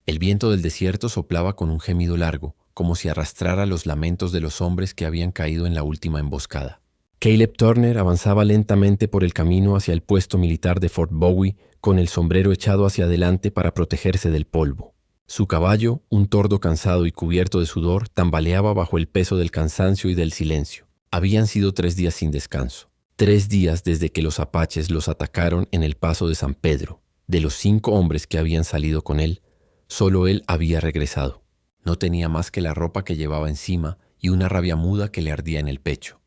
El viento del desierto soplaba con un gemido largo, como si arrastrara los lamentos de los hombres que habían caído en la última emboscada. Caleb Turner avanzaba lentamente por el camino hacia el puesto militar de Fort Bowie, con el sombrero echado hacia adelante para protegerse del polvo. Su caballo, un tordo cansado y cubierto de sudor, tambaleaba bajo el peso del cansancio y del silencio. Habían sido 3 días sin descanso. 3 días desde que los apaches los atacaron en el paso de San Pedro. De los 5 hombres que habían salido con él, solo él había regresado. No tenía más que la ropa que llevaba encima y una rabia muda que le ardía en el pecho.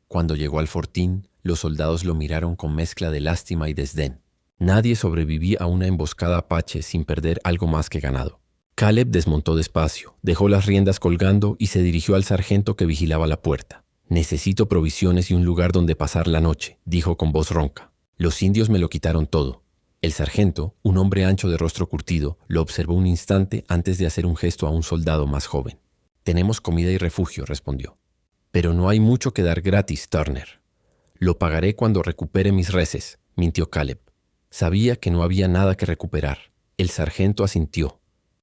Cuando llegó al fortín, los soldados lo miraron con mezcla de lástima y desdén. Nadie sobrevivía a una emboscada apache sin perder algo más que ganado. Caleb desmontó despacio, dejó las riendas colgando y se dirigió al sargento que vigilaba la puerta. «Necesito provisiones y un lugar donde pasar la noche», dijo con voz ronca. «Los indios me lo quitaron todo». El sargento, un hombre ancho de rostro curtido, lo observó un instante antes de hacer un gesto a un soldado más joven. «Tenemos comida y refugio», respondió. «Pero no hay mucho que dar gratis, Turner». «Lo pagaré cuando recupere mis reses», mintió Caleb. Sabía que no había nada que recuperar. El sargento asintió,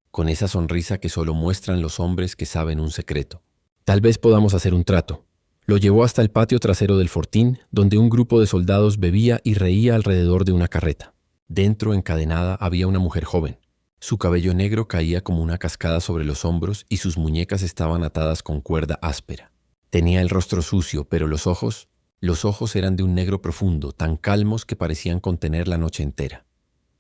con esa sonrisa que solo muestran los hombres que saben un secreto. «Tal vez podamos hacer un trato». Lo llevó hasta el patio trasero del fortín, donde un grupo de soldados bebía y reía alrededor de una carreta. Dentro, encadenada, había una mujer joven. Su cabello negro caía como una cascada sobre los hombros y sus muñecas estaban atadas con cuerda áspera. Tenía el rostro sucio, pero los ojos eran de un negro profundo, tan calmos que parecían contener la noche entera.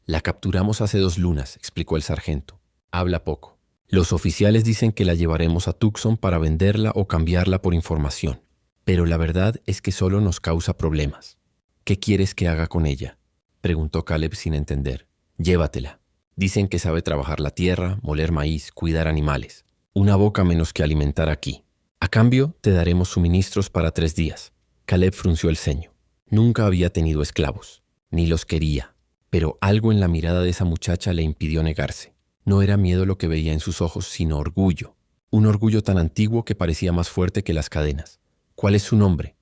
«La capturamos hace 2 lunas», explicó el sargento. «Habla poco. Los oficiales dicen que la llevaremos a Tucson para venderla o cambiarla por información. Pero la verdad es que solo nos causa problemas». «¿Qué quieres que haga con ella?», preguntó Caleb sin entender. «Llévatela. Dicen que sabe trabajar la tierra, moler maíz, cuidar animales. Una boca menos que alimentar aquí. A cambio, te daremos suministros para 3 días». Caleb frunció el ceño. Nunca había tenido esclavos. Ni los quería. Pero algo en la mirada de esa muchacha le impidió negarse. No era miedo lo que veía en sus ojos, sino orgullo. Un orgullo tan antiguo que parecía más fuerte que las cadenas. «¿Cuál es su nombre?»,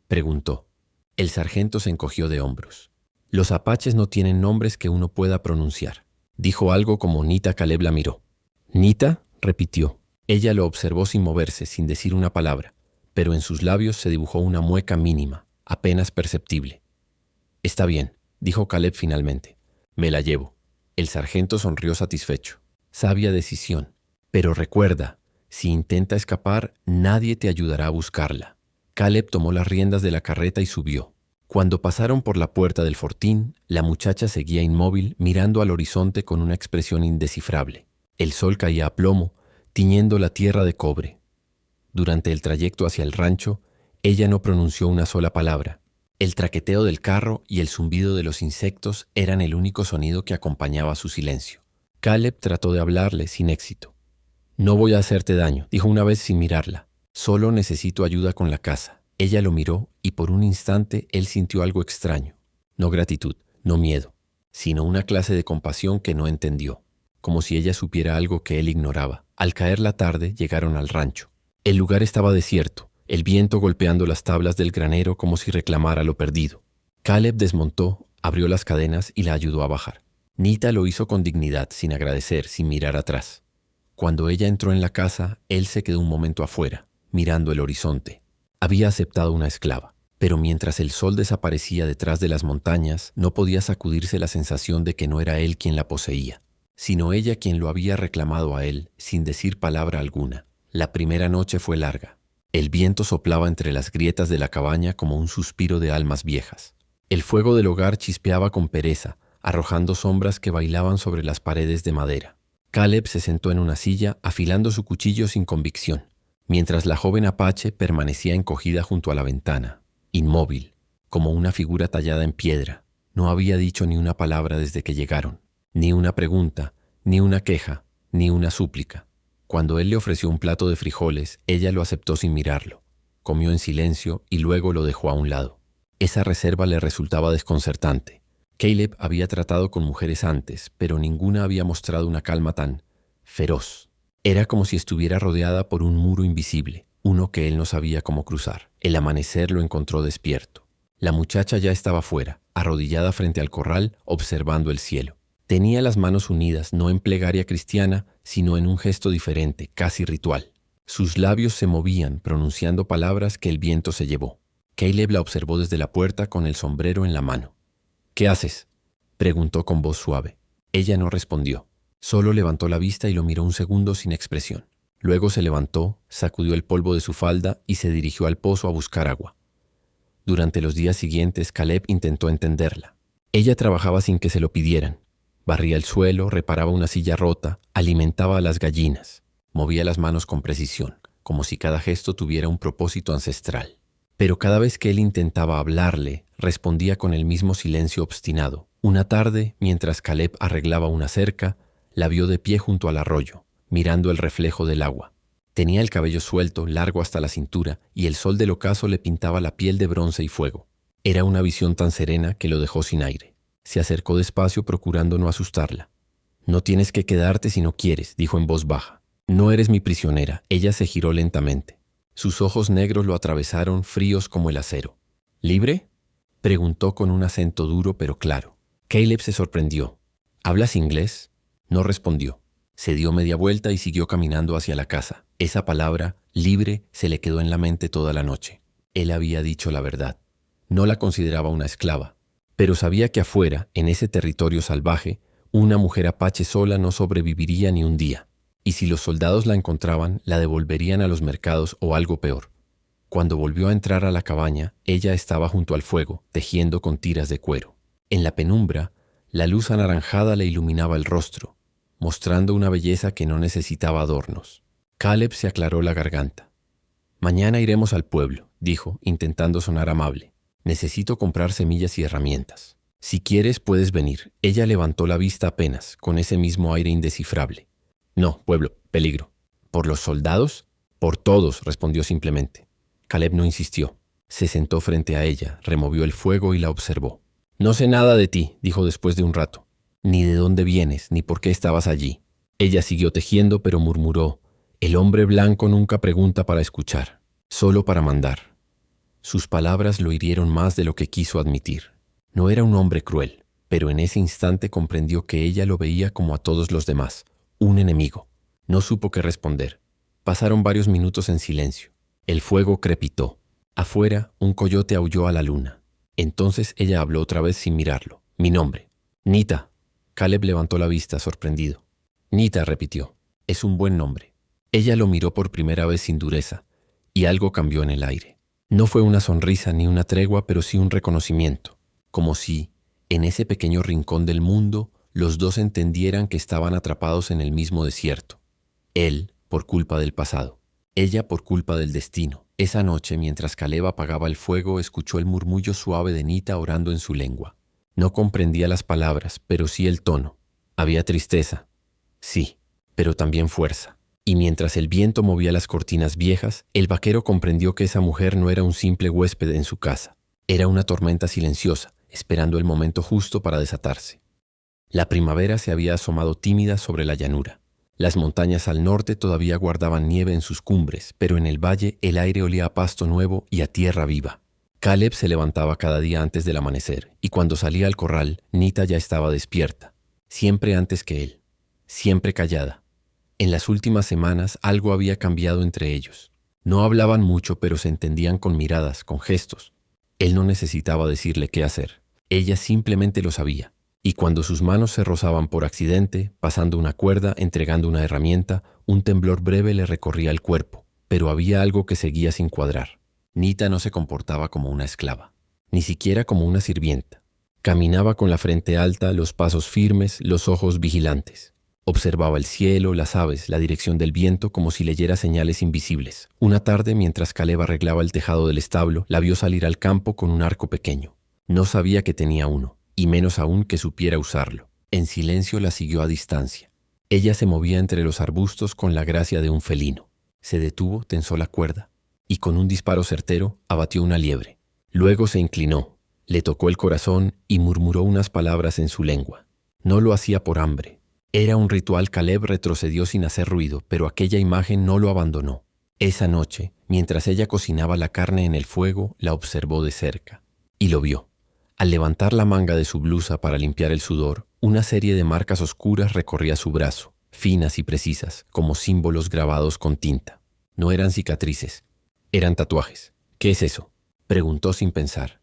preguntó. El sargento se encogió de hombros. «Los apaches no tienen nombres que uno pueda pronunciar». Dijo algo como Nita. Caleb la miró. «¿Nita?», repitió. Ella lo observó sin moverse, sin decir una palabra, pero en sus labios se dibujó una mueca mínima, apenas perceptible. «Está bien», dijo Caleb finalmente. «Me la llevo». El sargento sonrió satisfecho. Sabia decisión. «Pero recuerda, si intenta escapar, nadie te ayudará a buscarla». Caleb tomó las riendas de la carreta y subió. Cuando pasaron por la puerta del fortín, la muchacha seguía inmóvil, mirando al horizonte con una expresión indescifrable. El sol caía a plomo, tiñendo la tierra de cobre. Durante el trayecto hacia el rancho, ella no pronunció una sola palabra. El traqueteo del carro y el zumbido de los insectos eran el único sonido que acompañaba su silencio. Caleb trató de hablarle sin éxito. «No voy a hacerte daño», dijo una vez sin mirarla. «Solo necesito ayuda con la casa». Ella lo miró y por un instante él sintió algo extraño. No gratitud, no miedo, sino una clase de compasión que no entendió, como si ella supiera algo que él ignoraba. Al caer la tarde llegaron al rancho. El lugar estaba desierto, el viento golpeando las tablas del granero como si reclamara lo perdido. Caleb desmontó, abrió las cadenas y la ayudó a bajar. Nita lo hizo con dignidad, sin agradecer, sin mirar atrás. Cuando ella entró en la casa, él se quedó un momento afuera, mirando el horizonte. Había aceptado una esclava, pero mientras el sol desaparecía detrás de las montañas, no podía sacudirse la sensación de que no era él quien la poseía, sino ella quien lo había reclamado a él sin decir palabra alguna. La primera noche fue larga. El viento soplaba entre las grietas de la cabaña como un suspiro de almas viejas. El fuego del hogar chispeaba con pereza, arrojando sombras que bailaban sobre las paredes de madera. Caleb se sentó en una silla, afilando su cuchillo sin convicción, mientras la joven apache permanecía encogida junto a la ventana, inmóvil, como una figura tallada en piedra. No había dicho ni una palabra desde que llegaron, ni una pregunta, ni una queja, ni una súplica. Cuando él le ofreció un plato de frijoles, ella lo aceptó sin mirarlo. Comió en silencio y luego lo dejó a un lado. Esa reserva le resultaba desconcertante. Caleb había tratado con mujeres antes, pero ninguna había mostrado una calma tan feroz. Era como si estuviera rodeada por un muro invisible, uno que él no sabía cómo cruzar. El amanecer lo encontró despierto. La muchacha ya estaba fuera, arrodillada frente al corral, observando el cielo. Tenía las manos unidas, no en plegaria cristiana, sino en un gesto diferente, casi ritual. Sus labios se movían, pronunciando palabras que el viento se llevó. Caleb la observó desde la puerta con el sombrero en la mano. «¿Qué haces?», preguntó con voz suave. Ella no respondió. Solo levantó la vista y lo miró un segundo sin expresión. Luego se levantó, sacudió el polvo de su falda y se dirigió al pozo a buscar agua. Durante los días siguientes, Caleb intentó entenderla. Ella trabajaba sin que se lo pidieran. Barría el suelo, reparaba una silla rota, alimentaba a las gallinas. Movía las manos con precisión, como si cada gesto tuviera un propósito ancestral. Pero cada vez que él intentaba hablarle, respondía con el mismo silencio obstinado. Una tarde, mientras Caleb arreglaba una cerca, la vio de pie junto al arroyo, mirando el reflejo del agua. Tenía el cabello suelto, largo hasta la cintura, y el sol del ocaso le pintaba la piel de bronce y fuego. Era una visión tan serena que lo dejó sin aire. Se acercó despacio procurando no asustarla. «No tienes que quedarte si no quieres», dijo en voz baja. «No eres mi prisionera». Ella se giró lentamente. Sus ojos negros lo atravesaron, fríos como el acero. «¿Libre?», preguntó con un acento duro pero claro. Caleb se sorprendió. «¿Hablas inglés?». No respondió. Se dio media vuelta y siguió caminando hacia la casa. Esa palabra, libre, se le quedó en la mente toda la noche. Él había dicho la verdad. No la consideraba una esclava, pero sabía que afuera, en ese territorio salvaje, una mujer apache sola no sobreviviría ni un día. Y si los soldados la encontraban, la devolverían a los mercados o algo peor. Cuando volvió a entrar a la cabaña, ella estaba junto al fuego, tejiendo con tiras de cuero. En la penumbra, la luz anaranjada le iluminaba el rostro, mostrando una belleza que no necesitaba adornos. Caleb se aclaró la garganta. «Mañana iremos al pueblo», dijo, intentando sonar amable. «Necesito comprar semillas y herramientas. Si quieres, puedes venir». Ella levantó la vista apenas, con ese mismo aire indescifrable. «No, pueblo, peligro». «¿Por los soldados?». «Por todos», respondió simplemente. Caleb no insistió. Se sentó frente a ella, removió el fuego y la observó. «No sé nada de ti», dijo después de un rato. «Ni de dónde vienes, ni por qué estabas allí». Ella siguió tejiendo, pero murmuró: «El hombre blanco nunca pregunta para escuchar, solo para mandar». Sus palabras lo hirieron más de lo que quiso admitir. No era un hombre cruel, pero en ese instante comprendió que ella lo veía como a todos los demás, un enemigo. No supo qué responder. Pasaron varios minutos en silencio. El fuego crepitó. Afuera, un coyote aulló a la luna. Entonces ella habló otra vez sin mirarlo. «Mi nombre». «Nita». Caleb levantó la vista, sorprendido. «Nita», repitió. «Es un buen nombre». Ella lo miró por primera vez sin dureza, y algo cambió en el aire. No fue una sonrisa ni una tregua, pero sí un reconocimiento, como si, en ese pequeño rincón del mundo, los dos entendieran que estaban atrapados en el mismo desierto. Él, por culpa del pasado. Ella, por culpa del destino. Esa noche, mientras Caleb apagaba el fuego, escuchó el murmullo suave de Nita orando en su lengua. No comprendía las palabras, pero sí el tono. Había tristeza, sí, pero también fuerza. Y mientras el viento movía las cortinas viejas, el vaquero comprendió que esa mujer no era un simple huésped en su casa. Era una tormenta silenciosa, esperando el momento justo para desatarse. La primavera se había asomado tímida sobre la llanura. Las montañas al norte todavía guardaban nieve en sus cumbres, pero en el valle el aire olía a pasto nuevo y a tierra viva. Caleb se levantaba cada día antes del amanecer, y cuando salía al corral, Nita ya estaba despierta, siempre antes que él, siempre callada. En las últimas semanas algo había cambiado entre ellos. No hablaban mucho, pero se entendían con miradas, con gestos. Él no necesitaba decirle qué hacer. Ella simplemente lo sabía. Y cuando sus manos se rozaban por accidente, pasando una cuerda, entregando una herramienta, un temblor breve le recorría el cuerpo, pero había algo que seguía sin cuadrar. Nita no se comportaba como una esclava, ni siquiera como una sirvienta. Caminaba con la frente alta, los pasos firmes, los ojos vigilantes. Observaba el cielo, las aves, la dirección del viento, como si leyera señales invisibles. Una tarde, mientras Caleb arreglaba el tejado del establo, la vio salir al campo con un arco pequeño. No sabía que tenía uno, y menos aún que supiera usarlo. En silencio la siguió a distancia. Ella se movía entre los arbustos con la gracia de un felino. Se detuvo, tensó la cuerda, y con un disparo certero abatió una liebre. Luego se inclinó, le tocó el corazón y murmuró unas palabras en su lengua. No lo hacía por hambre. Era un ritual. Caleb retrocedió sin hacer ruido, pero aquella imagen no lo abandonó. Esa noche, mientras ella cocinaba la carne en el fuego, la observó de cerca. Y lo vio. Al levantar la manga de su blusa para limpiar el sudor, una serie de marcas oscuras recorría su brazo. finas y precisas, como símbolos grabados con tinta. No eran cicatrices, eran tatuajes. ¿Qué es eso?, preguntó sin pensar.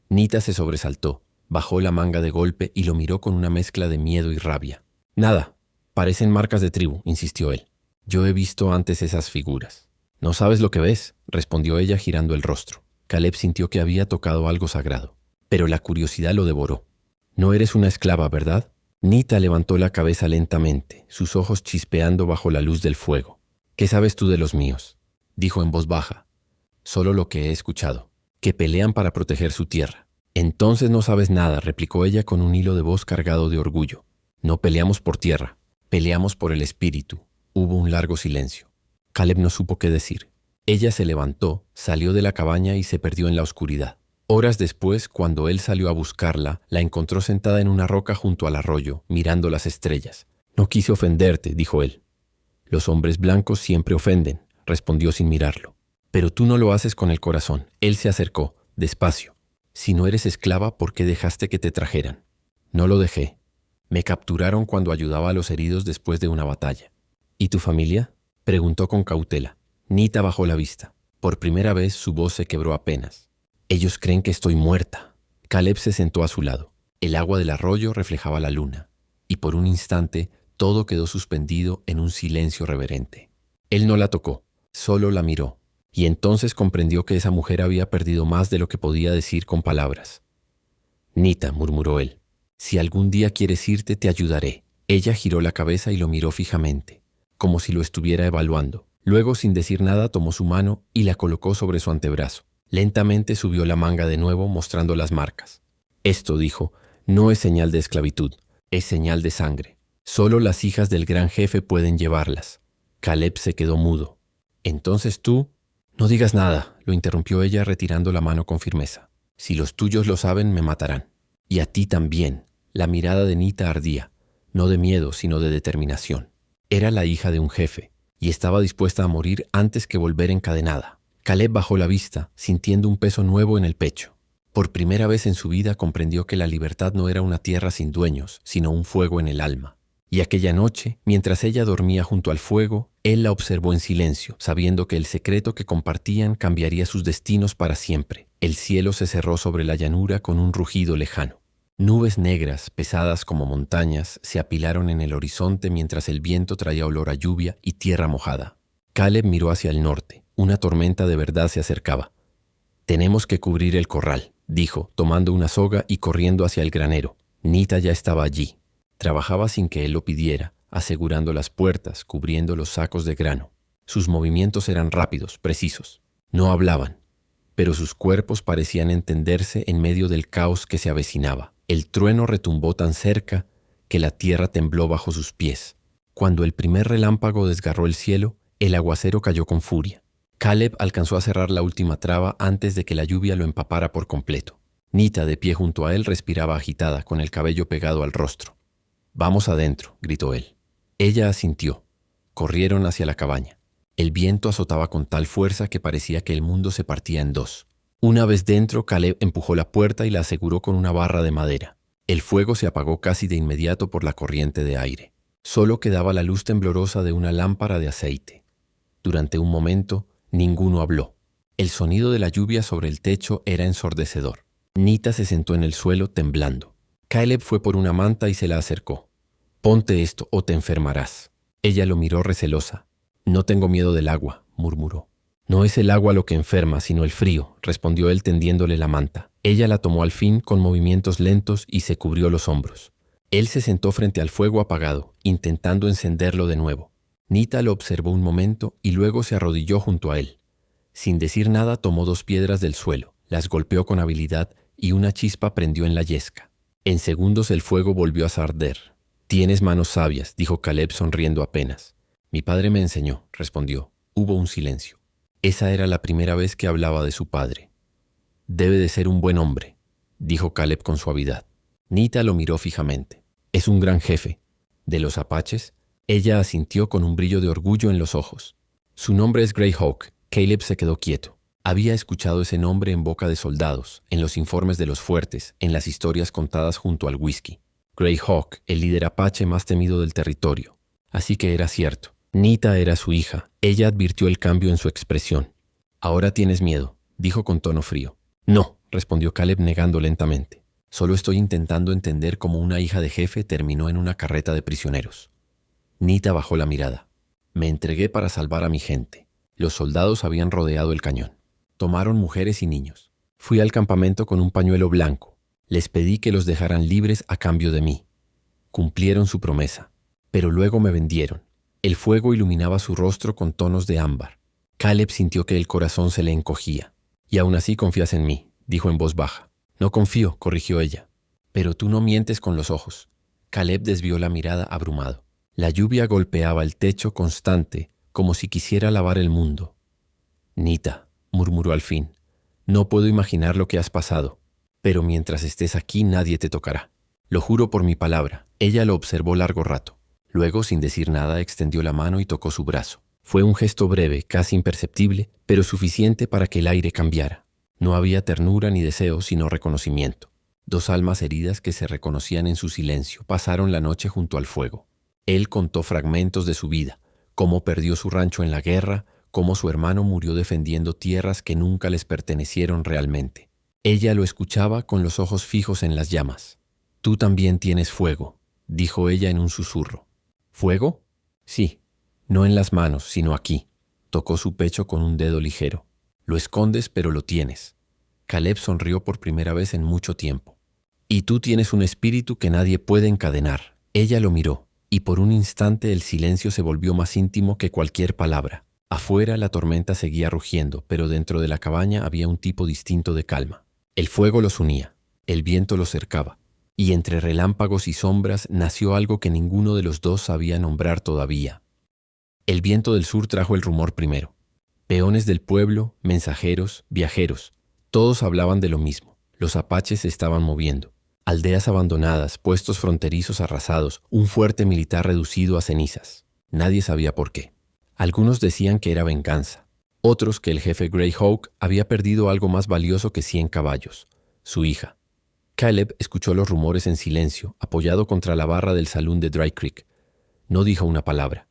Nita se sobresaltó, bajó la manga de golpe y lo miró con una mezcla de miedo y rabia. Nada, parecen marcas de tribu, insistió él. Yo he visto antes esas figuras. No sabes lo que ves, respondió ella girando el rostro. Caleb sintió que había tocado algo sagrado, pero la curiosidad lo devoró. No eres una esclava, ¿verdad? Nita levantó la cabeza lentamente, sus ojos chispeando bajo la luz del fuego. ¿Qué sabes tú de los míos?, dijo en voz baja. Solo lo que he escuchado, que pelean para proteger su tierra. Entonces no sabes nada, replicó ella con un hilo de voz cargado de orgullo. No peleamos por tierra, peleamos por el espíritu. Hubo un largo silencio. Caleb no supo qué decir. Ella se levantó, salió de la cabaña y se perdió en la oscuridad. Horas después, cuando él salió a buscarla, la encontró sentada en una roca junto al arroyo, mirando las estrellas. No quise ofenderte, dijo él. Los hombres blancos siempre ofenden, respondió sin mirarlo. Pero tú no lo haces con el corazón. Él se acercó, despacio. Si no eres esclava, ¿por qué dejaste que te trajeran? No lo dejé. Me capturaron cuando ayudaba a los heridos después de una batalla. ¿Y tu familia?, preguntó con cautela. Nita bajó la vista. Por primera vez su voz se quebró apenas. Ellos creen que estoy muerta. Caleb se sentó a su lado. El agua del arroyo reflejaba la luna, y por un instante todo quedó suspendido en un silencio reverente. Él no la tocó, solo la miró, y entonces comprendió que esa mujer había perdido más de lo que podía decir con palabras. Nita, murmuró él, si algún día quieres irte, te ayudaré. Ella giró la cabeza y lo miró fijamente, como si lo estuviera evaluando. Luego, sin decir nada, tomó su mano y la colocó sobre su antebrazo. Lentamente subió la manga de nuevo, mostrando las marcas. Esto, dijo, no es señal de esclavitud, es señal de sangre. Solo las hijas del gran jefe pueden llevarlas. Caleb se quedó mudo. Entonces tú... No digas nada, lo interrumpió ella retirando la mano con firmeza. Si los tuyos lo saben, me matarán. Y a ti también. La mirada de Nita ardía, no de miedo, sino de determinación. Era la hija de un jefe, y estaba dispuesta a morir antes que volver encadenada. Caleb bajó la vista, sintiendo un peso nuevo en el pecho. Por primera vez en su vida comprendió que la libertad no era una tierra sin dueños, sino un fuego en el alma. Y aquella noche, mientras ella dormía junto al fuego, él la observó en silencio, sabiendo que el secreto que compartían cambiaría sus destinos para siempre. El cielo se cerró sobre la llanura con un rugido lejano. Nubes negras, pesadas como montañas, se apilaron en el horizonte mientras el viento traía olor a lluvia y tierra mojada. Caleb miró hacia el norte. Una tormenta de verdad se acercaba. «Tenemos que cubrir el corral», dijo, tomando una soga y corriendo hacia el granero. Nita ya estaba allí. Trabajaba sin que él lo pidiera, asegurando las puertas, cubriendo los sacos de grano. Sus movimientos eran rápidos, precisos. No hablaban, pero sus cuerpos parecían entenderse en medio del caos que se avecinaba. El trueno retumbó tan cerca que la tierra tembló bajo sus pies. Cuando el primer relámpago desgarró el cielo, el aguacero cayó con furia. Caleb alcanzó a cerrar la última traba antes de que la lluvia lo empapara por completo. Nita, de pie junto a él, respiraba agitada, con el cabello pegado al rostro. «Vamos adentro», gritó él. Ella asintió. Corrieron hacia la cabaña. El viento azotaba con tal fuerza que parecía que el mundo se partía en dos. Una vez dentro, Caleb empujó la puerta y la aseguró con una barra de madera. El fuego se apagó casi de inmediato por la corriente de aire. Solo quedaba la luz temblorosa de una lámpara de aceite. Durante un momento, ninguno habló. El sonido de la lluvia sobre el techo era ensordecedor. Nita se sentó en el suelo temblando. Caleb fue por una manta y se la acercó. «Ponte esto o te enfermarás». Ella lo miró recelosa. «No tengo miedo del agua», murmuró. «No es el agua lo que enferma, sino el frío», respondió él tendiéndole la manta. Ella la tomó al fin con movimientos lentos y se cubrió los hombros. Él se sentó frente al fuego apagado, intentando encenderlo de nuevo. Nita lo observó un momento y luego se arrodilló junto a él. Sin decir nada, tomó 2 piedras del suelo, las golpeó con habilidad y una chispa prendió en la yesca. En segundos el fuego volvió a arder. «Tienes manos sabias», dijo Caleb sonriendo apenas. «Mi padre me enseñó», respondió. Hubo un silencio. Esa era la primera vez que hablaba de su padre. «Debe de ser un buen hombre», dijo Caleb con suavidad. Nita lo miró fijamente. «Es un gran jefe». «¿De los apaches?» Ella asintió con un brillo de orgullo en los ojos. «Su nombre es Greyhawk». Caleb se quedó quieto. Había escuchado ese nombre en boca de soldados, en los informes de los fuertes, en las historias contadas junto al whisky. Greyhawk, el líder apache más temido del territorio. Así que era cierto. Nita era su hija. Ella advirtió el cambio en su expresión. «Ahora tienes miedo», dijo con tono frío. «No», respondió Caleb negando lentamente. «Solo estoy intentando entender cómo una hija de jefe terminó en una carreta de prisioneros». Nita bajó la mirada. «Me entregué para salvar a mi gente. Los soldados habían rodeado el cañón. Tomaron mujeres y niños. Fui al campamento con un pañuelo blanco. Les pedí que los dejaran libres a cambio de mí. Cumplieron su promesa. Pero luego me vendieron». El fuego iluminaba su rostro con tonos de ámbar. Caleb sintió que el corazón se le encogía. «Y aún así confías en mí», dijo en voz baja. «No confío», corrigió ella. «Pero tú no mientes con los ojos». Caleb desvió la mirada abrumado. La lluvia golpeaba el techo constante, como si quisiera lavar el mundo. «Nita», murmuró al fin, «no puedo imaginar lo que has pasado, pero mientras estés aquí nadie te tocará. Lo juro por mi palabra». Ella lo observó largo rato. Luego, sin decir nada, extendió la mano y tocó su brazo. Fue un gesto breve, casi imperceptible, pero suficiente para que el aire cambiara. No había ternura ni deseo, sino reconocimiento. Dos almas heridas que se reconocían en su silencio pasaron la noche junto al fuego. Él contó fragmentos de su vida, cómo perdió su rancho en la guerra, cómo su hermano murió defendiendo tierras que nunca les pertenecieron realmente. Ella lo escuchaba con los ojos fijos en las llamas. «Tú también tienes fuego», dijo ella en un susurro. «¿Fuego?» «Sí, no en las manos, sino aquí». Tocó su pecho con un dedo ligero. «Lo escondes, pero lo tienes». Caleb sonrió por primera vez en mucho tiempo. «Y tú tienes un espíritu que nadie puede encadenar». Ella lo miró, y por un instante el silencio se volvió más íntimo que cualquier palabra. Afuera la tormenta seguía rugiendo, pero dentro de la cabaña había un tipo distinto de calma. El fuego los unía, el viento los cercaba. Y entre relámpagos y sombras nació algo que ninguno de los dos sabía nombrar todavía. El viento del sur trajo el rumor primero. Peones del pueblo, mensajeros, viajeros, todos hablaban de lo mismo. Los apaches se estaban moviendo. Aldeas abandonadas, puestos fronterizos arrasados, un fuerte militar reducido a cenizas. Nadie sabía por qué. Algunos decían que era venganza. Otros que el jefe Greyhawk había perdido algo más valioso que 100 caballos, su hija. Caleb escuchó los rumores en silencio, apoyado contra la barra del salón de Dry Creek. No dijo una palabra.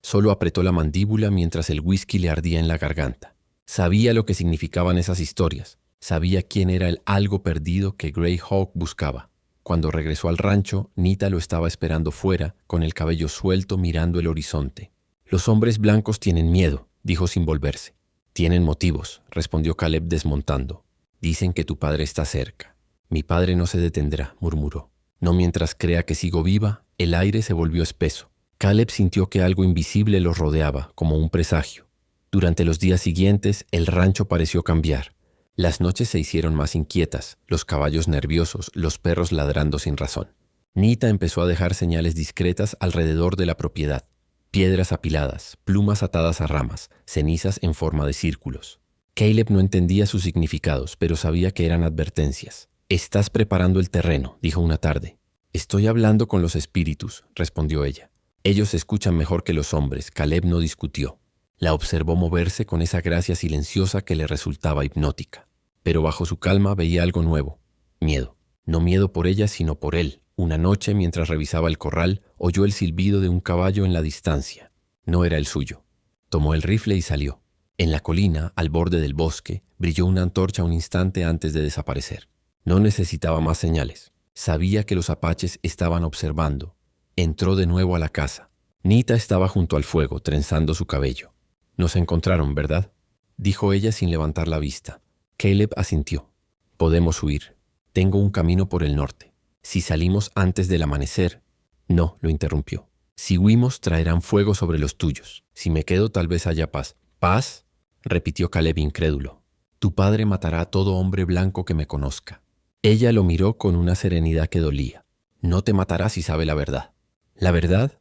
Solo apretó la mandíbula mientras el whisky le ardía en la garganta. Sabía lo que significaban esas historias. Sabía quién era el algo perdido que Greyhawk buscaba. Cuando regresó al rancho, Nita lo estaba esperando fuera, con el cabello suelto mirando el horizonte. «Los hombres blancos tienen miedo», dijo sin volverse. «Tienen motivos», respondió Caleb desmontando. «Dicen que tu padre está cerca». «Mi padre no se detendrá», murmuró. «No mientras crea que sigo viva». El aire se volvió espeso. Caleb sintió que algo invisible los rodeaba, como un presagio. Durante los días siguientes, el rancho pareció cambiar. Las noches se hicieron más inquietas, los caballos nerviosos, los perros ladrando sin razón. Nita empezó a dejar señales discretas alrededor de la propiedad. Piedras apiladas, plumas atadas a ramas, cenizas en forma de círculos. Caleb no entendía sus significados, pero sabía que eran advertencias. «Estás preparando el terreno», dijo una tarde. «Estoy hablando con los espíritus», respondió ella. «Ellos escuchan mejor que los hombres». Caleb no discutió. La observó moverse con esa gracia silenciosa que le resultaba hipnótica. Pero bajo su calma veía algo nuevo. Miedo. No miedo por ella, sino por él. Una noche, mientras revisaba el corral, oyó el silbido de un caballo en la distancia. No era el suyo. Tomó el rifle y salió. En la colina, al borde del bosque, brilló una antorcha un instante antes de desaparecer. No necesitaba más señales. Sabía que los apaches estaban observando. Entró de nuevo a la casa. Nita estaba junto al fuego, trenzando su cabello. «Nos encontraron, ¿verdad?», dijo ella sin levantar la vista. Caleb asintió. «Podemos huir. Tengo un camino por el norte. Si salimos antes del amanecer...» «No», lo interrumpió. «Si huimos, traerán fuego sobre los tuyos. Si me quedo, tal vez haya paz». «¿Paz?», repitió Caleb incrédulo. «Tu padre matará a todo hombre blanco que me conozca». Ella lo miró con una serenidad que dolía. «No te matará si sabe la verdad». «¿La verdad?».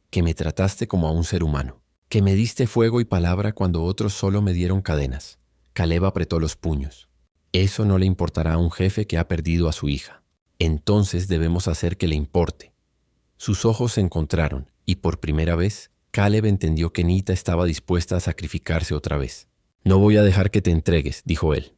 «Que me trataste como a un ser humano. Que me diste fuego y palabra cuando otros solo me dieron cadenas». Caleb apretó los puños. «Eso no le importará a un jefe que ha perdido a su hija. Entonces debemos hacer que le importe». Sus ojos se encontraron y por primera vez Caleb entendió que Nita estaba dispuesta a sacrificarse otra vez. «No voy a dejar que te entregues», dijo él.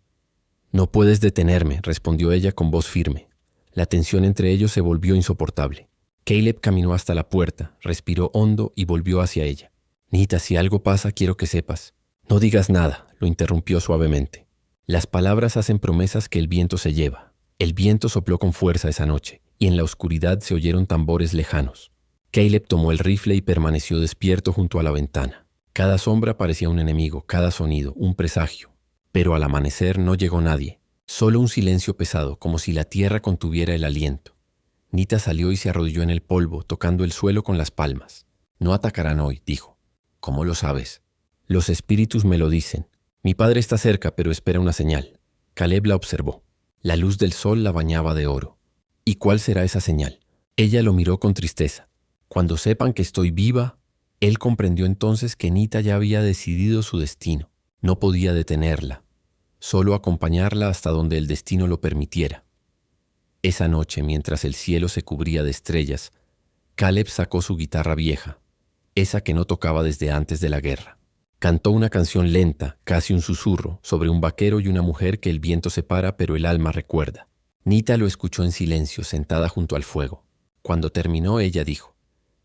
«No puedes detenerme», respondió ella con voz firme. La tensión entre ellos se volvió insoportable. Caleb caminó hasta la puerta, respiró hondo y volvió hacia ella. Nita, si algo pasa, quiero que sepas. No digas nada, lo interrumpió suavemente. Las palabras hacen promesas que el viento se lleva. El viento sopló con fuerza esa noche, y en la oscuridad se oyeron tambores lejanos. Caleb tomó el rifle y permaneció despierto junto a la ventana. Cada sombra parecía un enemigo, cada sonido, un presagio. Pero al amanecer no llegó nadie. Solo un silencio pesado, como si la tierra contuviera el aliento. Nita salió y se arrodilló en el polvo, tocando el suelo con las palmas. No atacarán hoy, dijo. ¿Cómo lo sabes? Los espíritus me lo dicen. Mi padre está cerca, pero espera una señal. Caleb la observó. La luz del sol la bañaba de oro. ¿Y cuál será esa señal? Ella lo miró con tristeza. Cuando sepan que estoy viva, él comprendió entonces que Nita ya había decidido su destino. No podía detenerla, solo acompañarla hasta donde el destino lo permitiera. Esa noche, mientras el cielo se cubría de estrellas, Caleb sacó su guitarra vieja, esa que no tocaba desde antes de la guerra. Cantó una canción lenta, casi un susurro, sobre un vaquero y una mujer que el viento separa pero el alma recuerda. Nita lo escuchó en silencio, sentada junto al fuego. Cuando terminó, ella dijo,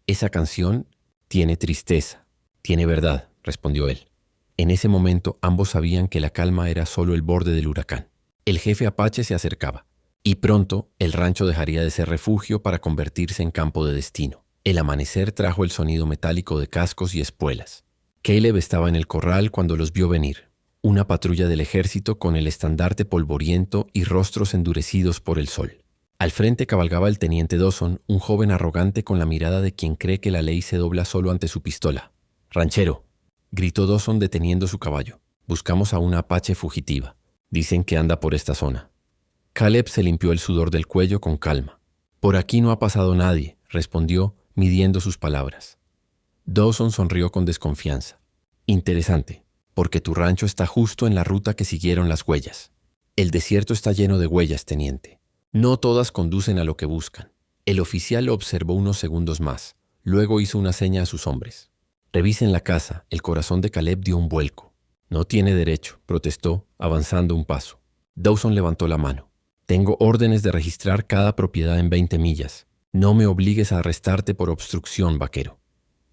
«Esa canción tiene tristeza, tiene verdad», respondió él. En ese momento ambos sabían que la calma era solo el borde del huracán. El jefe apache se acercaba, y pronto el rancho dejaría de ser refugio para convertirse en campo de destino. El amanecer trajo el sonido metálico de cascos y espuelas. Caleb estaba en el corral cuando los vio venir. Una patrulla del ejército con el estandarte polvoriento y rostros endurecidos por el sol. Al frente cabalgaba el teniente Dawson, un joven arrogante con la mirada de quien cree que la ley se dobla solo ante su pistola. «Ranchero», gritó Dawson deteniendo su caballo. «Buscamos a una apache fugitiva. Dicen que anda por esta zona». Caleb se limpió el sudor del cuello con calma. «Por aquí no ha pasado nadie», respondió, midiendo sus palabras. Dawson sonrió con desconfianza. «Interesante, porque tu rancho está justo en la ruta que siguieron las huellas. El desierto está lleno de huellas, teniente. No todas conducen a lo que buscan». El oficial lo observó unos segundos más. Luego hizo una seña a sus hombres. «Revisen la casa». El corazón de Caleb dio un vuelco. «No tiene derecho», protestó, avanzando un paso. Dawson levantó la mano. «Tengo órdenes de registrar cada propiedad en 20 millas. No me obligues a arrestarte por obstrucción, vaquero».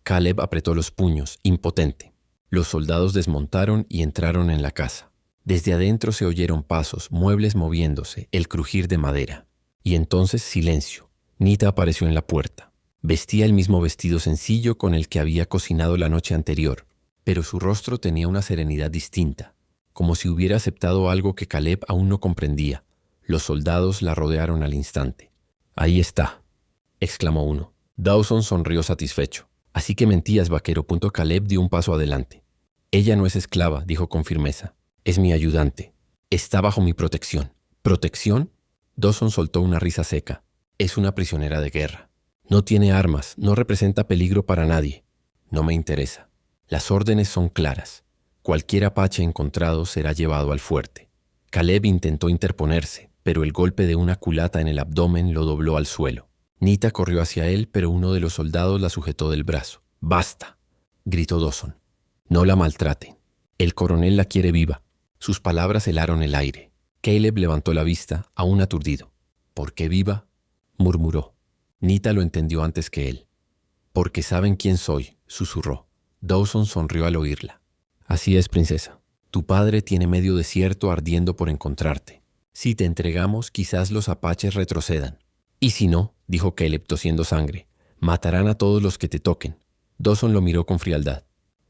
Caleb apretó los puños, impotente. Los soldados desmontaron y entraron en la casa. Desde adentro se oyeron pasos, muebles moviéndose, el crujir de madera. Y entonces silencio. Nita apareció en la puerta. Vestía el mismo vestido sencillo con el que había cocinado la noche anterior, pero su rostro tenía una serenidad distinta, como si hubiera aceptado algo que Caleb aún no comprendía. Los soldados la rodearon al instante. «Ahí está», exclamó uno. Dawson sonrió satisfecho. «Así que mentías, vaquero». Caleb dio un paso adelante. «Ella no es esclava», dijo con firmeza. «Es mi ayudante. Está bajo mi protección». «¿Protección?» Dawson soltó una risa seca. «Es una prisionera de guerra. No tiene armas, no representa peligro para nadie». «No me interesa. Las órdenes son claras. Cualquier apache encontrado será llevado al fuerte». Caleb intentó interponerse, pero el golpe de una culata en el abdomen lo dobló al suelo. Nita corrió hacia él, pero uno de los soldados la sujetó del brazo. «¡Basta!», gritó Dawson. «No la maltraten. El coronel la quiere viva». Sus palabras helaron el aire. Caleb levantó la vista, aún aturdido. «¿Por qué viva?», murmuró. Nita lo entendió antes que él. «Porque saben quién soy», susurró. Dawson sonrió al oírla. «Así es, princesa. Tu padre tiene medio desierto ardiendo por encontrarte. Si te entregamos, quizás los apaches retrocedan. Y si no», dijo Caleb tosiendo sangre, «matarán a todos los que te toquen». Dawson lo miró con frialdad.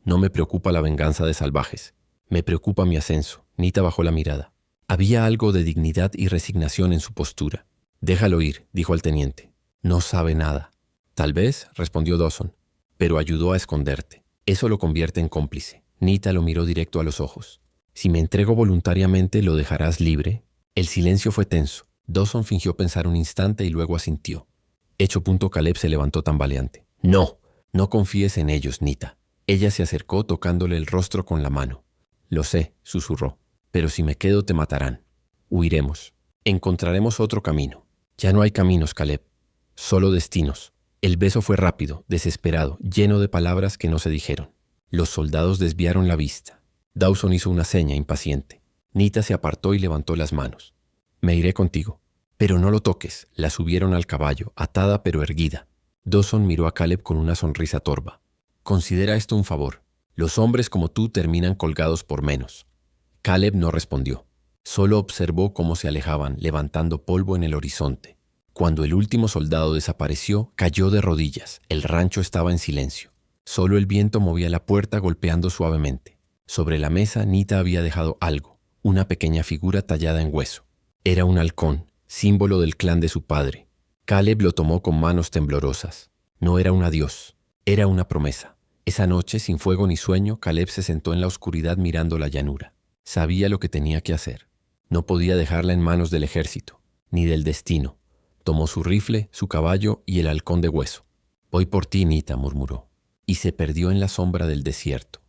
«No me preocupa la venganza de salvajes. Me preocupa mi ascenso». Nita bajó la mirada. Había algo de dignidad y resignación en su postura. «Déjalo ir», dijo al teniente. «No sabe nada». «Tal vez», respondió Dawson, «pero ayudó a esconderte. Eso lo convierte en cómplice». Nita lo miró directo a los ojos. «Si me entrego voluntariamente, ¿lo dejarás libre?». El silencio fue tenso. Dawson fingió pensar un instante y luego asintió. Hecho. Caleb se levantó tambaleante. «No, no confíes en ellos, Nita». Ella se acercó tocándole el rostro con la mano. «Lo sé», susurró, «pero si me quedo te matarán. Huiremos. Encontraremos otro camino». «Ya no hay caminos, Caleb. Solo destinos». El beso fue rápido, desesperado, lleno de palabras que no se dijeron. Los soldados desviaron la vista. Dawson hizo una seña impaciente. Nita se apartó y levantó las manos. «Me iré contigo». «Pero no lo toques». La subieron al caballo, atada pero erguida. Dawson miró a Caleb con una sonrisa torva. Considera esto un favor. Los hombres como tú terminan colgados por menos. Caleb no respondió. Solo observó cómo se alejaban, levantando polvo en el horizonte. Cuando el último soldado desapareció, cayó de rodillas. El rancho estaba en silencio. Solo el viento movía la puerta golpeando suavemente. Sobre la mesa, Nita había dejado algo, una pequeña figura tallada en hueso. Era un halcón, símbolo del clan de su padre. Caleb lo tomó con manos temblorosas. No era un adiós, era una promesa. Esa noche, sin fuego ni sueño, Caleb se sentó en la oscuridad mirando la llanura. Sabía lo que tenía que hacer. No podía dejarla en manos del ejército, ni del destino. Tomó su rifle, su caballo y el halcón de hueso. «Voy por ti, Nita», murmuró, y se perdió en la sombra del desierto.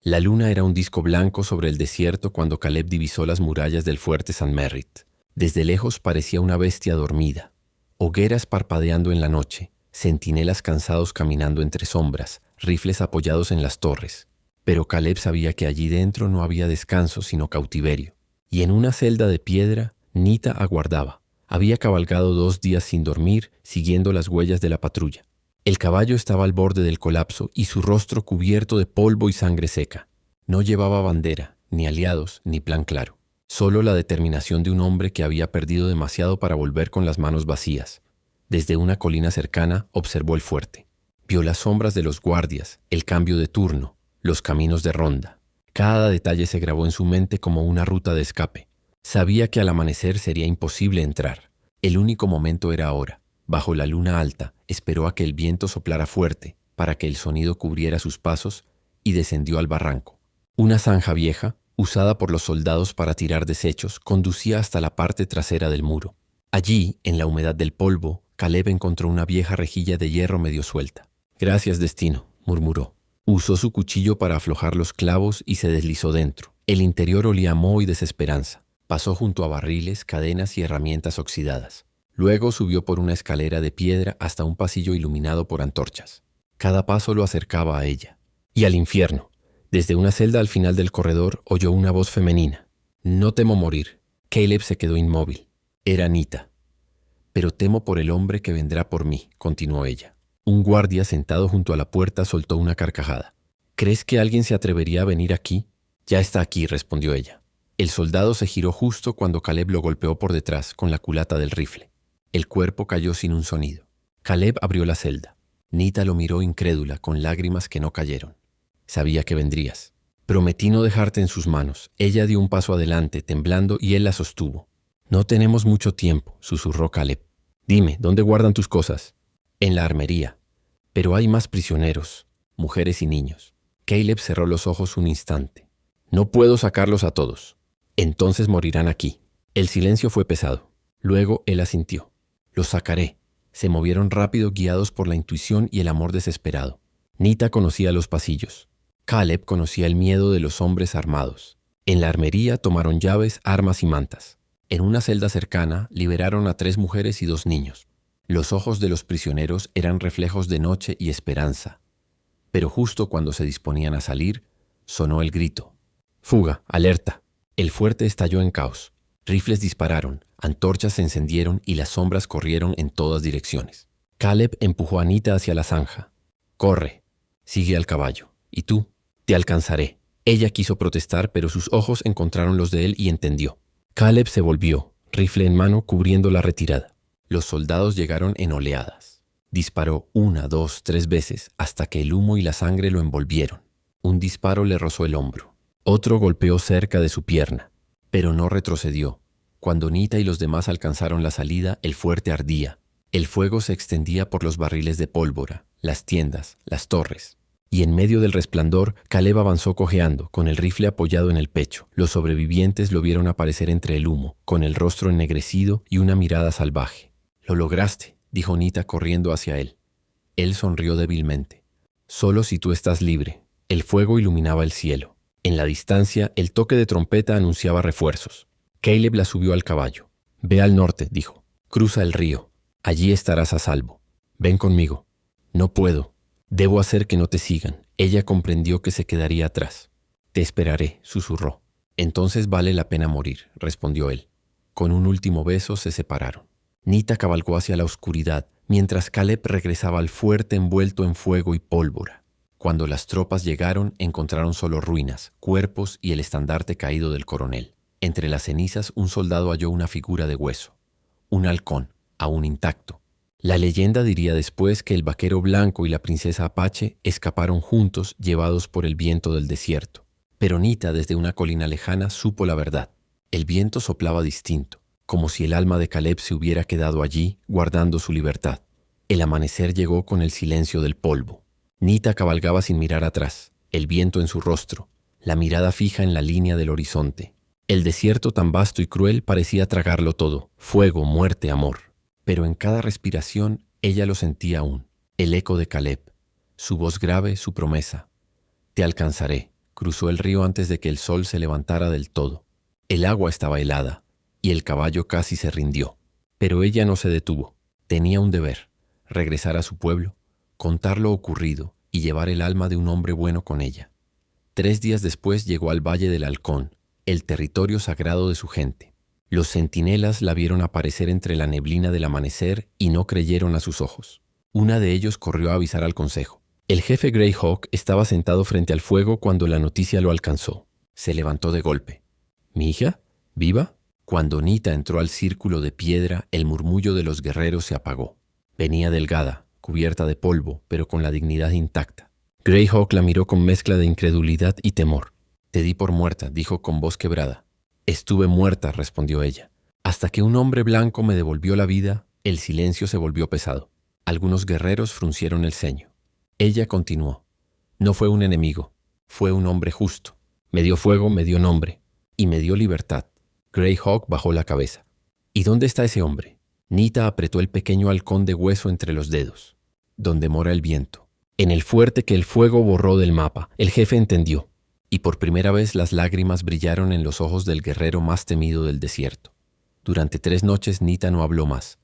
La luna era un disco blanco sobre el desierto cuando Caleb divisó las murallas del fuerte St. Merritt. Desde lejos parecía una bestia dormida. Hogueras parpadeando en la noche, centinelas cansados caminando entre sombras, rifles apoyados en las torres. Pero Caleb sabía que allí dentro no había descanso sino cautiverio. Y en una celda de piedra, Nita aguardaba. Había cabalgado 2 días sin dormir, siguiendo las huellas de la patrulla. El caballo estaba al borde del colapso y su rostro cubierto de polvo y sangre seca. No llevaba bandera, ni aliados, ni plan claro. Solo la determinación de un hombre que había perdido demasiado para volver con las manos vacías. Desde una colina cercana observó el fuerte. Vio las sombras de los guardias, el cambio de turno, los caminos de ronda. Cada detalle se grabó en su mente como una ruta de escape. Sabía que al amanecer sería imposible entrar. El único momento era ahora. Bajo la luna alta, esperó a que el viento soplara fuerte para que el sonido cubriera sus pasos y descendió al barranco. Una zanja vieja, usada por los soldados para tirar desechos, conducía hasta la parte trasera del muro. Allí, en la humedad del polvo, Caleb encontró una vieja rejilla de hierro medio suelta. «Gracias, destino», murmuró. Usó su cuchillo para aflojar los clavos y se deslizó dentro. El interior olía a moho y desesperanza. Pasó junto a barriles, cadenas y herramientas oxidadas. Luego subió por una escalera de piedra hasta un pasillo iluminado por antorchas. Cada paso lo acercaba a ella. Y al infierno. Desde una celda al final del corredor oyó una voz femenina. «No temo morir». Caleb se quedó inmóvil. Era Nita. «Pero temo por el hombre que vendrá por mí», continuó ella. Un guardia sentado junto a la puerta soltó una carcajada. «¿Crees que alguien se atrevería a venir aquí?» «Ya está aquí», respondió ella. El soldado se giró justo cuando Caleb lo golpeó por detrás con la culata del rifle. El cuerpo cayó sin un sonido. Caleb abrió la celda. Nita lo miró incrédula, con lágrimas que no cayeron. «Sabía que vendrías. Prometí no dejarte en sus manos». Ella dio un paso adelante, temblando, y él la sostuvo. «No tenemos mucho tiempo», susurró Caleb. «Dime, ¿dónde guardan tus cosas?» «En la armería. Pero hay más prisioneros, mujeres y niños». Caleb cerró los ojos un instante. «No puedo sacarlos a todos. Entonces morirán aquí». El silencio fue pesado. Luego él asintió. «Los sacaré». Se movieron rápido, guiados por la intuición y el amor desesperado. Nita conocía los pasillos. Caleb conocía el miedo de los hombres armados. En la armería tomaron llaves, armas y mantas. En una celda cercana liberaron a 3 mujeres y 2 niños. Los ojos de los prisioneros eran reflejos de noche y esperanza. Pero justo cuando se disponían a salir, sonó el grito. «Fuga, alerta». El fuerte estalló en caos. Rifles dispararon, antorchas se encendieron y las sombras corrieron en todas direcciones. Caleb empujó a Nita hacia la zanja. «Corre, sigue al caballo. ¿Y tú?» «Te alcanzaré». Ella quiso protestar, pero sus ojos encontraron los de él y entendió. Caleb se volvió, rifle en mano, cubriendo la retirada. Los soldados llegaron en oleadas. Disparó 1, 2, 3 veces hasta que el humo y la sangre lo envolvieron. Un disparo le rozó el hombro. Otro golpeó cerca de su pierna, pero no retrocedió. Cuando Nita y los demás alcanzaron la salida, el fuerte ardía. El fuego se extendía por los barriles de pólvora, las tiendas, las torres. Y en medio del resplandor, Caleb avanzó cojeando, con el rifle apoyado en el pecho. Los sobrevivientes lo vieron aparecer entre el humo, con el rostro ennegrecido y una mirada salvaje. «Lo lograste», dijo Nita corriendo hacia él. Él sonrió débilmente. «Solo si tú estás libre». El fuego iluminaba el cielo. En la distancia, el toque de trompeta anunciaba refuerzos. Caleb la subió al caballo. «Ve al norte», dijo. «Cruza el río. Allí estarás a salvo. Ven conmigo». «No puedo. Debo hacer que no te sigan». Ella comprendió que se quedaría atrás. «Te esperaré», susurró. «Entonces vale la pena morir», respondió él. Con un último beso se separaron. Nita cabalgó hacia la oscuridad, mientras Caleb regresaba al fuerte envuelto en fuego y pólvora. Cuando las tropas llegaron, encontraron solo ruinas, cuerpos y el estandarte caído del coronel. Entre las cenizas, un soldado halló una figura de hueso, un halcón, aún intacto. La leyenda diría después que el vaquero blanco y la princesa Apache escaparon juntos, llevados por el viento del desierto. Pero Nita, desde una colina lejana, supo la verdad. El viento soplaba distinto, como si el alma de Caleb se hubiera quedado allí, guardando su libertad. El amanecer llegó con el silencio del polvo. Nita cabalgaba sin mirar atrás, el viento en su rostro, la mirada fija en la línea del horizonte. El desierto tan vasto y cruel parecía tragarlo todo: fuego, muerte, amor. Pero en cada respiración ella lo sentía aún, el eco de Caleb, su voz grave, su promesa. Te alcanzaré. Cruzó el río antes de que el sol se levantara del todo. El agua estaba helada y el caballo casi se rindió. Pero ella no se detuvo. Tenía un deber: regresar a su pueblo, contar lo ocurrido y llevar el alma de un hombre bueno con ella. 3 días después llegó al Valle del Halcón, el territorio sagrado de su gente. Los centinelas la vieron aparecer entre la neblina del amanecer y no creyeron a sus ojos. Una de ellos corrió a avisar al consejo. El jefe Greyhawk estaba sentado frente al fuego cuando la noticia lo alcanzó. Se levantó de golpe. ¿Mi hija? ¿Viva? Cuando Nita entró al círculo de piedra, el murmullo de los guerreros se apagó. Venía delgada, cubierta de polvo, pero con la dignidad intacta. Greyhawk la miró con mezcla de incredulidad y temor. Te di por muerta, dijo con voz quebrada. Estuve muerta, respondió ella. Hasta que un hombre blanco me devolvió la vida, el silencio se volvió pesado. Algunos guerreros fruncieron el ceño. Ella continuó. No fue un enemigo, fue un hombre justo. Me dio fuego, me dio nombre y me dio libertad. Greyhawk bajó la cabeza. ¿Y dónde está ese hombre? Nita apretó el pequeño halcón de hueso entre los dedos. Donde mora el viento. En el fuerte que el fuego borró del mapa. El jefe entendió. Y por primera vez las lágrimas brillaron en los ojos del guerrero más temido del desierto. Durante 3 noches Nita no habló más.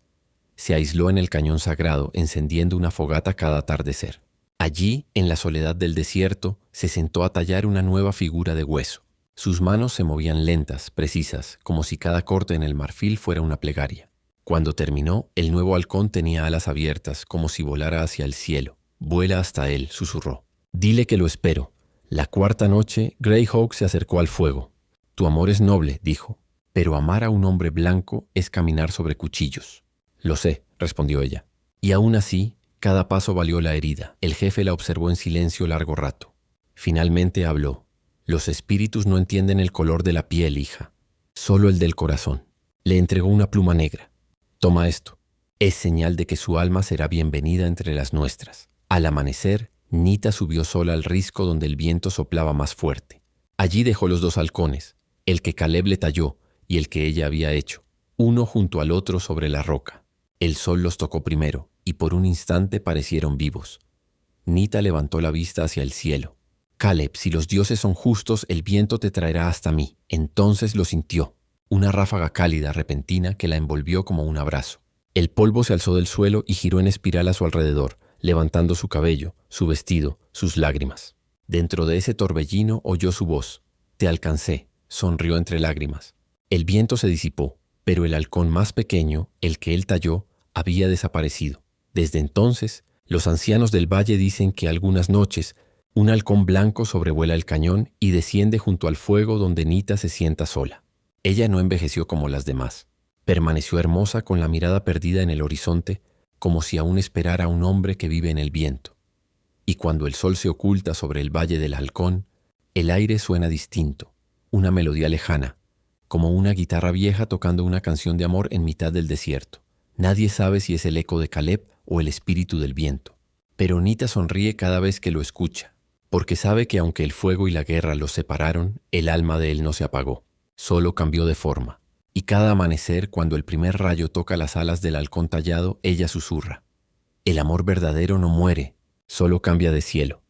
Se aisló en el cañón sagrado, encendiendo una fogata cada atardecer. Allí, en la soledad del desierto, se sentó a tallar una nueva figura de hueso. Sus manos se movían lentas, precisas, como si cada corte en el marfil fuera una plegaria. Cuando terminó, el nuevo halcón tenía alas abiertas, como si volara hacia el cielo. Vuela hasta él, susurró. Dile que lo espero. La 4ª noche, Greyhawk se acercó al fuego. Tu amor es noble, dijo, pero amar a un hombre blanco es caminar sobre cuchillos. Lo sé, respondió ella. Y aún así, cada paso valió la herida. El jefe la observó en silencio largo rato. Finalmente habló. Los espíritus no entienden el color de la piel, hija. Solo el del corazón. Le entregó una pluma negra. Toma esto. Es señal de que su alma será bienvenida entre las nuestras. Al amanecer, Nita subió sola al risco donde el viento soplaba más fuerte. Allí dejó los 2 halcones, el que Caleb le talló y el que ella había hecho, uno junto al otro sobre la roca. El sol los tocó primero y por un instante parecieron vivos. Nita levantó la vista hacia el cielo. Caleb, si los dioses son justos, el viento te traerá hasta mí. Entonces lo sintió, una ráfaga cálida, repentina, que la envolvió como un abrazo. El polvo se alzó del suelo y giró en espiral a su alrededor, levantando su cabello, su vestido, sus lágrimas. Dentro de ese torbellino oyó su voz. Te alcancé, sonrió entre lágrimas. El viento se disipó, pero el halcón más pequeño, el que él talló, había desaparecido. Desde entonces, los ancianos del valle dicen que algunas noches un halcón blanco sobrevuela el cañón y desciende junto al fuego donde Nita se sienta sola. Ella no envejeció como las demás. Permaneció hermosa con la mirada perdida en el horizonte, como si aún esperara a un hombre que vive en el viento. Y cuando el sol se oculta sobre el valle del halcón, el aire suena distinto, una melodía lejana, como una guitarra vieja tocando una canción de amor en mitad del desierto. Nadie sabe si es el eco de Caleb o el espíritu del viento. Pero Nita sonríe cada vez que lo escucha, porque sabe que aunque el fuego y la guerra los separaron, el alma de él no se apagó, solo cambió de forma. Y cada amanecer, cuando el primer rayo toca las alas del halcón tallado, ella susurra. El amor verdadero no muere, solo cambia de cielo.